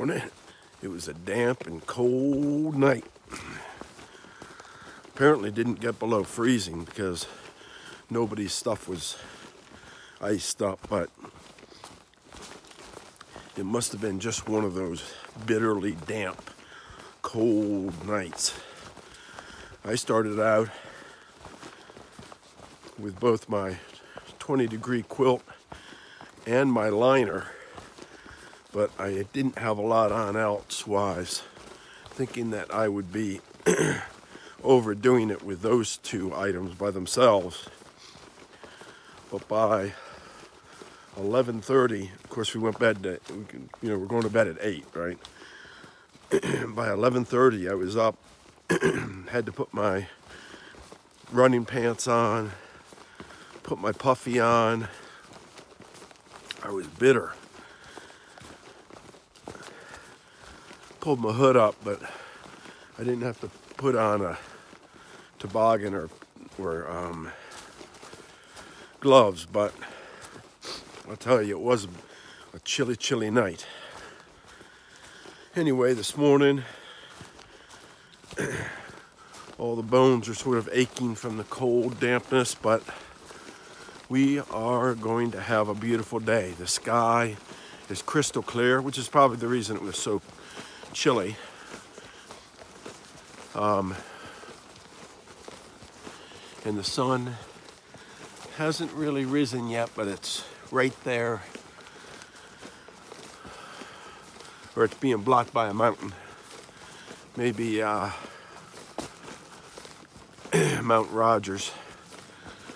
morning. It was a damp and cold night. Apparently didn't get below freezing because nobody's stuff was iced up, but it must have been just one of those bitterly damp, cold nights. I started out with both my 20-degree quilt and my liner, but I didn't have a lot on elsewise, thinking that I would be overdoing it with those two items by themselves. But by 11:30, of course, we went bed. We're going to bed at 8, right? By 11:30, I was up, had to put my running pants on, put my puffy on. I was bitter. Pulled my hood up, but I didn't have to put on a toboggan or gloves, but I'll tell you, it was a chilly, chilly night. Anyway, this morning, all the bones are sort of aching from the cold dampness, but we are going to have a beautiful day. The sky is crystal clear, which is probably the reason it was so chilly. And the sun hasn't really risen yet, but it's right there, or it's being blocked by a mountain. Maybe Mount Rogers.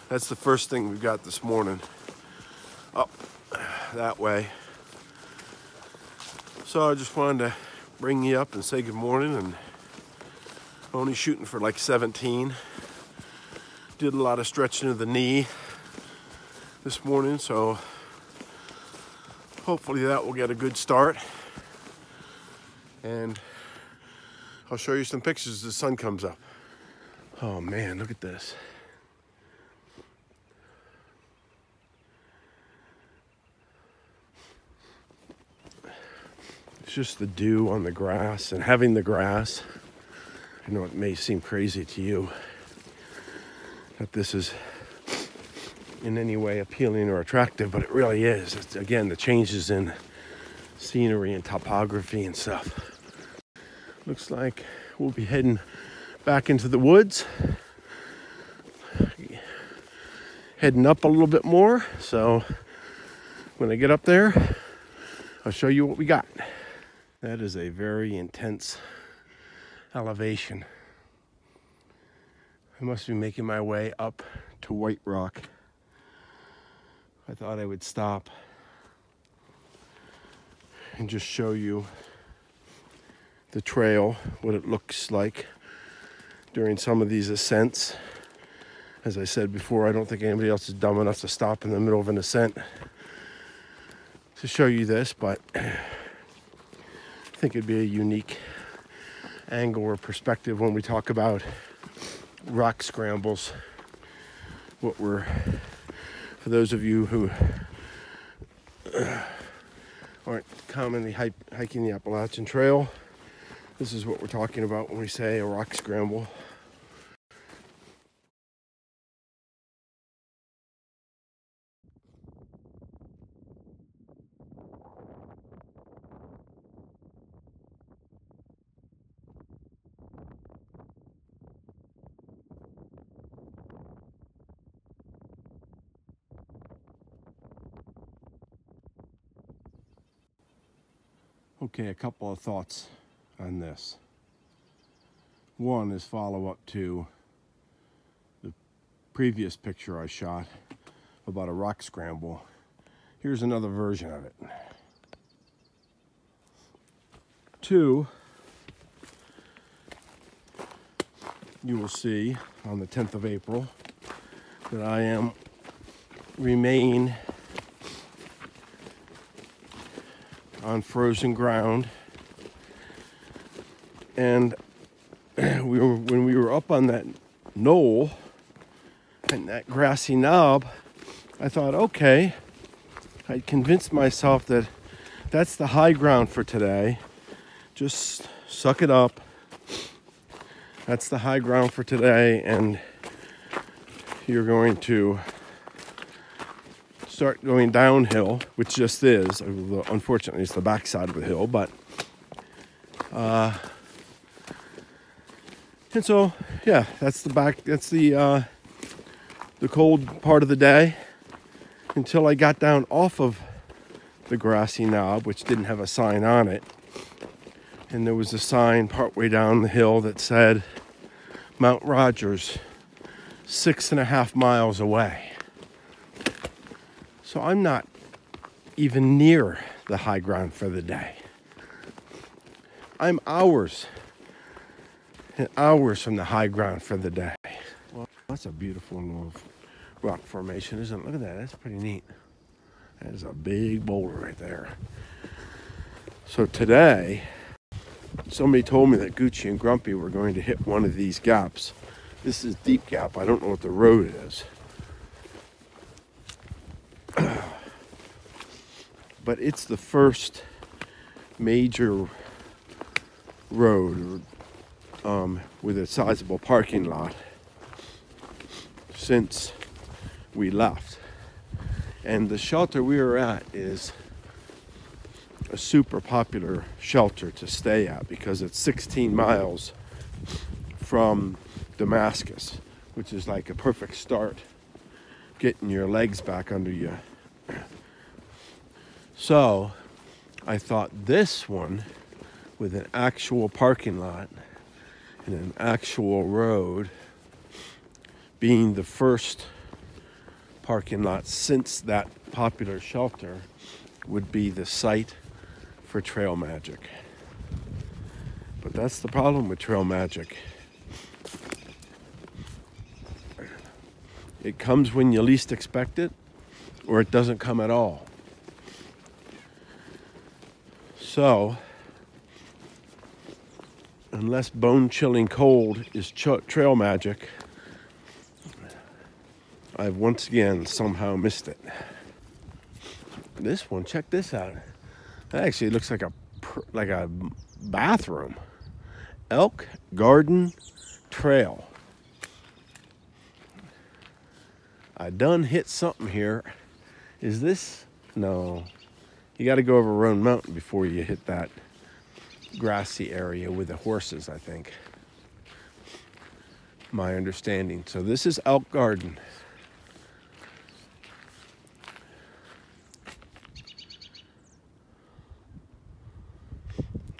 That's the first thing we got this morning, up that way. So I just wanted to bring you up and say good morning, and only shooting for like 17. Did a lot of stretching of the knee this morning, so hopefully that will get a good start. And I'll show you some pictures as the sun comes up. Oh man, look at this. It's just the dew on the grass, and having the grass. I know it may seem crazy to you that this is in any way appealing or attractive, but it really is. It's, again, the changes in scenery and topography and stuff. Looks like we'll be heading back into the woods, heading up a little bit more. So when I get up there, I'll show you what we got. That is a very intense elevation. I must be making my way up to White Rock. I thought I would stop and just show you the trail, what it looks like during some of these ascents. As I said before, I don't think anybody else is dumb enough to stop in the middle of an ascent to show you this, but I think it'd be a unique angle or perspective when we talk about rock scrambles. For those of you who aren't commonly hiking the Appalachian Trail, this is what we're talking about when we say a rock scramble. Okay, a couple of thoughts on this. One is follow up to the previous picture I shot about a rock scramble. Here's another version of it. Two, you will see on the 10th of April that I remain on frozen ground, and when we were up on that knoll and that grassy knob, I thought, okay, I convinced myself that that's the high ground for today, just suck it up. That's the high ground for today, and you're going to start going downhill, which just is. Unfortunately, it's the backside of the hill, but and so yeah, that's the cold part of the day until I got down off of the grassy knob, which didn't have a sign on it, and there was a sign partway down the hill that said Mount Rogers, 6.5 miles away. So I'm not even near the high ground for the day. I'm hours and hours from the high ground for the day. Well, that's a beautiful little rock formation, isn't it? Look at that. That's pretty neat. That is a big boulder right there. So today, somebody told me that Gucci and Grumpy were going to hit one of these gaps. This is Deep Gap. I don't know what the road is. But it's the first major road with a sizable parking lot since we left. And the shelter we were at is a super popular shelter to stay at because it's 16 miles from Damascus, which is like a perfect start getting your legs back under you. So I thought this one with an actual parking lot and an actual road being the first parking lot since that popular shelter would be the site for trail magic. But that's the problem with trail magic. It comes when you least expect it, or it doesn't come at all. So, unless bone-chilling cold is trail magic, I've once again somehow missed it. This one, check this out. That actually looks like a bathroom. Elk Garden Trail. I done hit something here. Is this? No. You got to go over Roan Mountain before you hit that grassy area with the horses, I think. My understanding. So this is Elk Garden.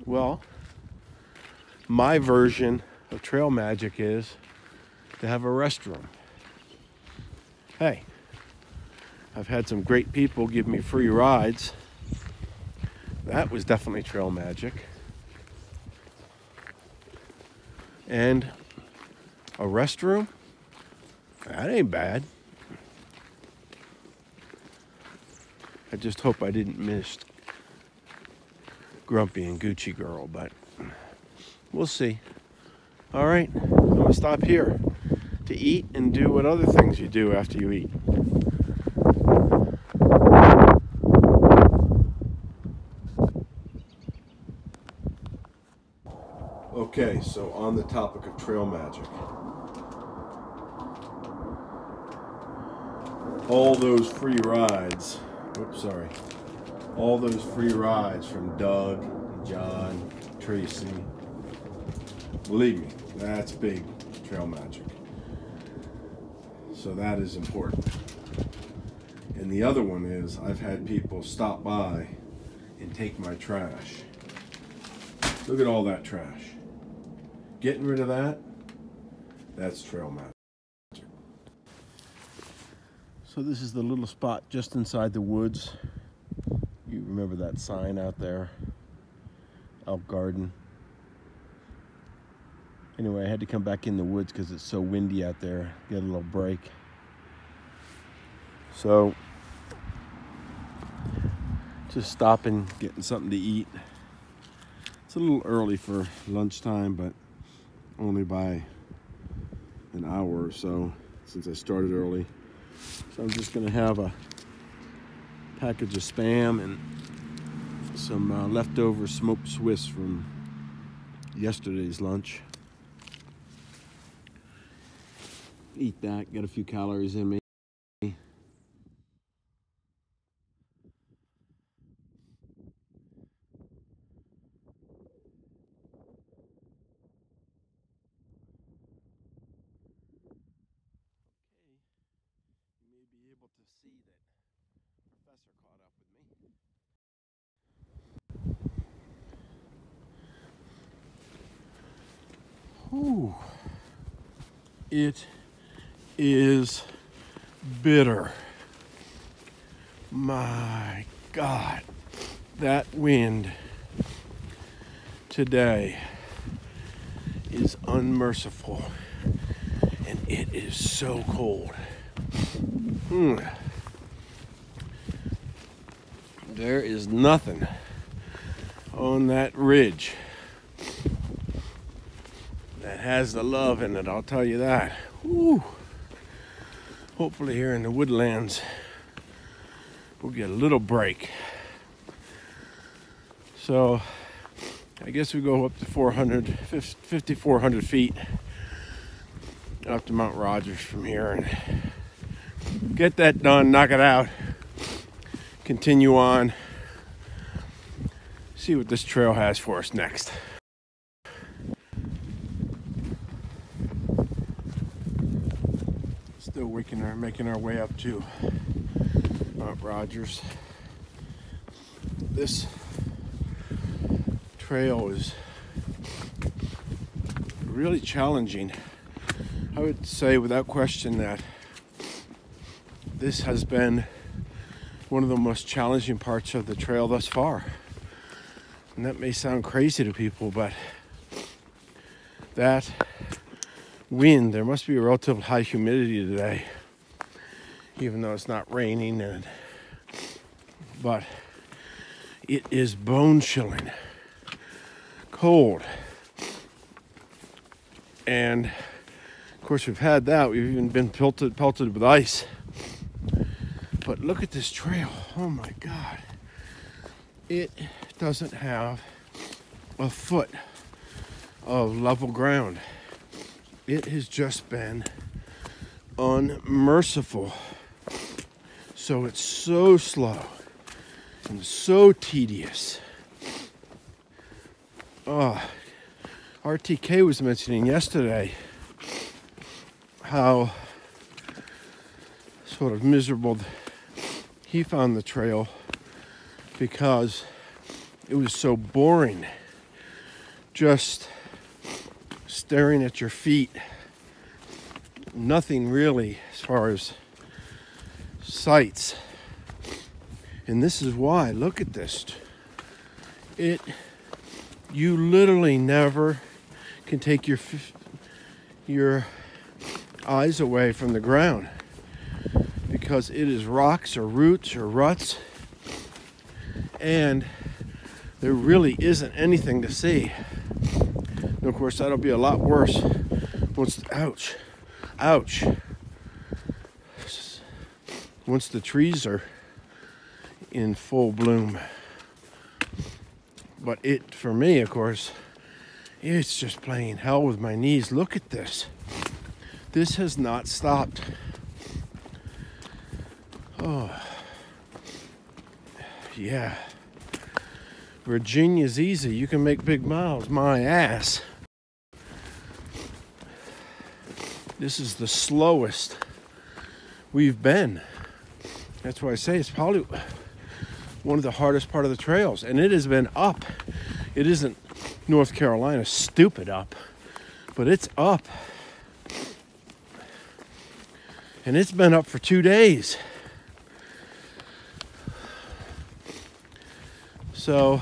Well, my version of trail magic is to have a restroom. Hey, I've had some great people give me free rides. That was definitely trail magic. And a restroom? That ain't bad. I just hope I didn't miss Grumpy and Gucci Girl, but we'll see. All right, I'm gonna stop here to eat and do what other things you do after you eat. Okay, so on the topic of trail magic, all those free rides, all those free rides from Doug, John, Tracy, believe me, that's big trail magic. So that is important. And the other one is I've had people stop by and take my trash. Look at all that trash. Getting rid of that, that's trail magic. So this is the little spot just inside the woods. You remember that sign out there? Elk Garden. Anyway, I had to come back in the woods because it's so windy out there. Get a little break. So, just stopping, getting something to eat. It's a little early for lunchtime, but only by an hour or so since I started early. So I'm just gonna have a package of Spam and some leftover smoked Swiss from yesterday's lunch. Eat that, get a few calories in me. You may be able to see that Professor caught up with me. Ooh. It is bitter. My God, that wind today is unmerciful, and it is so cold. There is nothing on that ridge that has the love in it, I'll tell you that. Woo. Hopefully here in the woodlands we'll get a little break. So I guess we go up to 5,400 feet up to Mount Rogers from here and get that done, knock it out, continue on, see what this trail has for us next. Still making our way up to Mount Rogers. This trail is really challenging. I would say without question that this has been one of the most challenging parts of the trail thus far. And that may sound crazy to people, but that wind, there must be a relatively high humidity today, even though it's not raining, but it is bone chilling cold. And of course we've had that, we've even been pelted with ice. But look at this trail, oh my God. It doesn't have a foot of level ground. It has just been unmerciful. So it's so slow and so tedious. RTK was mentioning yesterday how sort of miserable he found the trail because it was so boring. Just staring at your feet. Nothing really as far as sights. And this is why, look at this. You literally never can take your eyes away from the ground because it is rocks or roots or ruts, and there really isn't anything to see. And of course that'll be a lot worse once once the trees are in full bloom. But for me, of course, it's just playing hell with my knees. Look at this. This has not stopped. Oh, yeah. Virginia's easy. You can make big miles. My ass. This is the slowest we've been. That's why I say it's probably one of the hardest part of the trails. And it has been up. It isn't North Carolina stupid up, but it's up. And it's been up for 2 days. So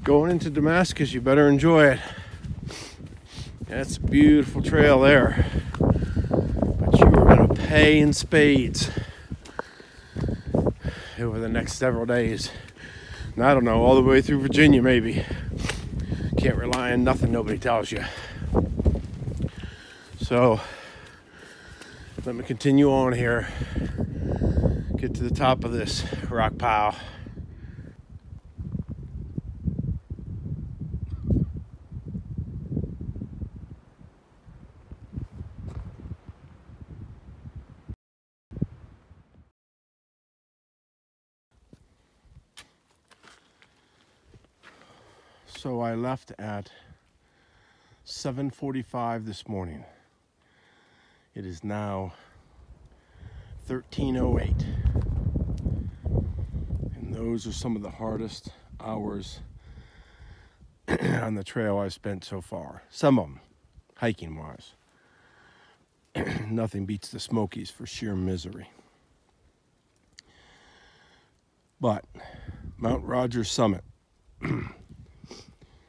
going into Damascus, you better enjoy it. That's a beautiful trail there. But you are going to pay in spades over the next several days. And I don't know, all the way through Virginia maybe. Can't rely on nothing nobody tells you. So let me continue on here. Get to the top of this rock pile. So I left at 7:45 this morning. It is now 13:08. And those are some of the hardest hours on the trail I've spent so far. Some of them, hiking wise. Nothing beats the Smokies for sheer misery. But Mount Rogers Summit.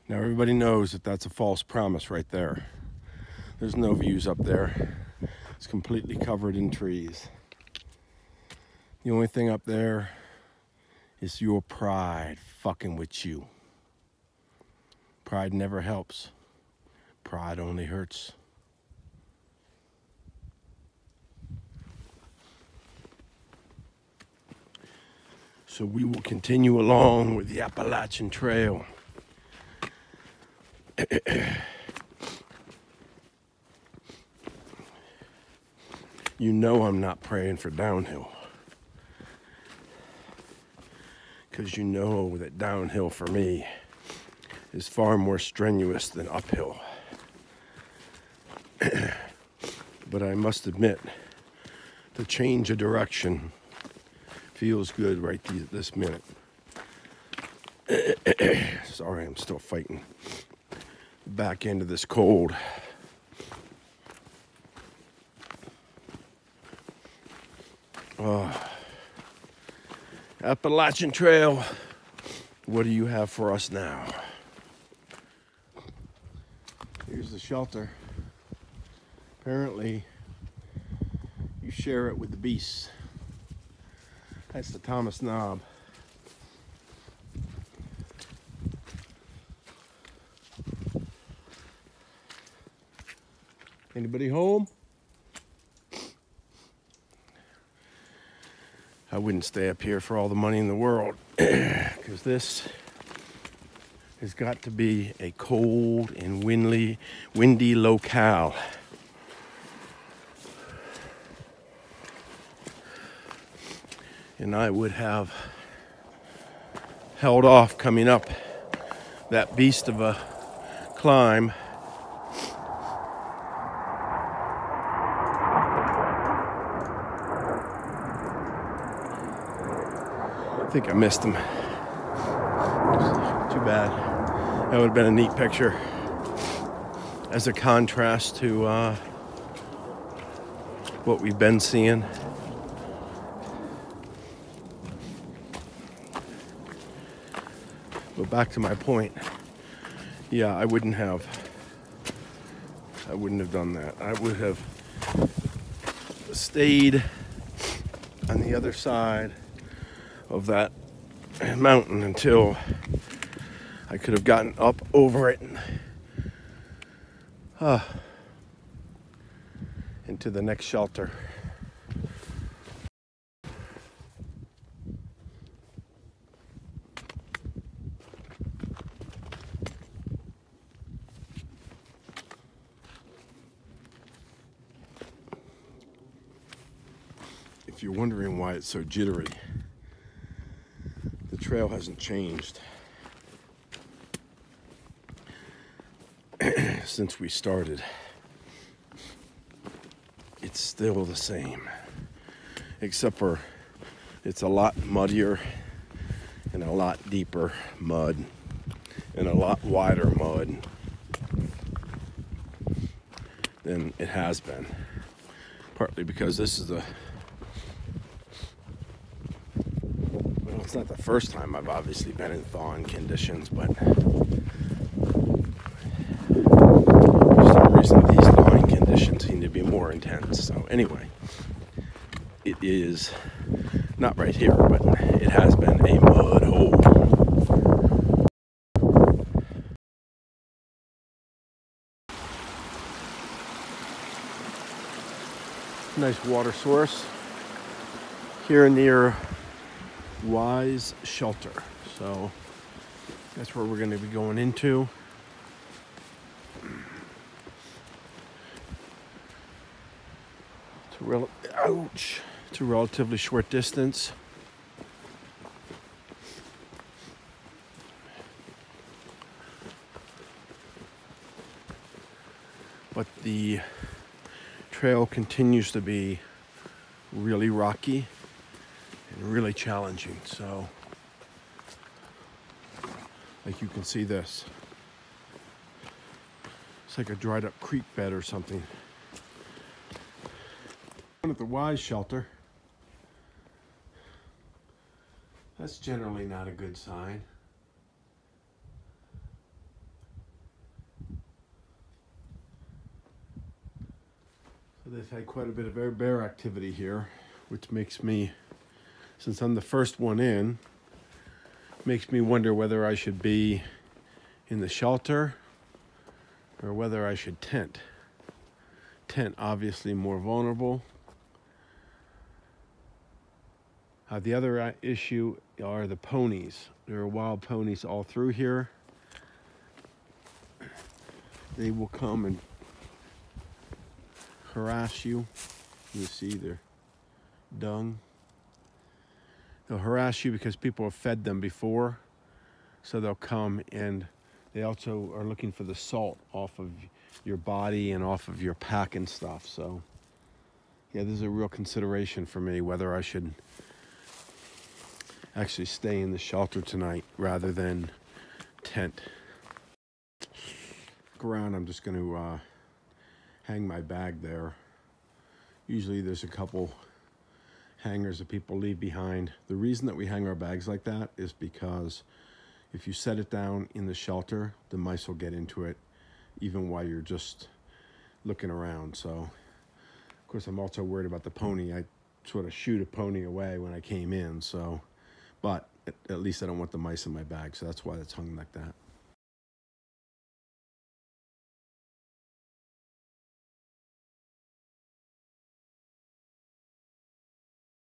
Now everybody knows that that's a false promise right there. There's no views up there. It's completely covered in trees. The only thing up there is your pride fucking with you. Pride never helps. Pride only hurts. So we will continue along with the Appalachian Trail. You know I'm not praying for downhill. Because you know that downhill for me is far more strenuous than uphill. But I must admit, the change of direction feels good right this minute. Sorry, I'm still fighting the back end of this cold. Appalachian Trail, what do you have for us now? Here's the shelter. Apparently, you share it with the beasts. That's the Thomas Knob. Anybody home? I wouldn't stay up here for all the money in the world, because this has got to be a cold and windy locale. And I would have held off coming up that beast of a climb. I think I missed him. Too bad. That would have been a neat picture as a contrast to what we've been seeing. But back to my point, yeah, I wouldn't have done that. I would have stayed on the other side of that mountain until I could have gotten up over it and into the next shelter. If you're wondering why it's so jittery, the trail hasn't changed since we started. It's still the same, except for it's a lot muddier and a lot deeper mud and a lot wider mud than it has been. Partly because this is it's not the first time I've obviously been in thawing conditions, but for some reason these thawing conditions seem to be more intense. So anyway, it is not right here, but it has been a mud hole. Nice water source here near Wise Shelter. So that's where we're going to be going into. It's a relatively short distance. The trail continues to be really rocky and really challenging. So, like you can see this. It's like a dried up creek bed or something. At the Wise shelter. That's generally not a good sign. So they've had quite a bit of bear activity here, which makes me, since I'm the first one in, makes me wonder whether I should be in the shelter or whether I should tent. Tent, obviously more vulnerable. The other issue are the ponies. There are wild ponies all through here. They will come and harass you. You see their dung. They'll harass you because people have fed them before. So they'll come, and they also are looking for the salt off of your body and off of your pack and stuff. So yeah, this is a real consideration for me, whether I should actually stay in the shelter tonight rather than tent. Around, I'm just going to hang my bag there. Usually there's a couple hangers that people leave behind. The reason that we hang our bags like that is because if you set it down in the shelter, the mice will get into it even while you're just looking around. So of course I'm also worried about the pony. I sort of shooed a pony away when I came in, so but at least I don't want the mice in my bag, so that's why it's hung like that.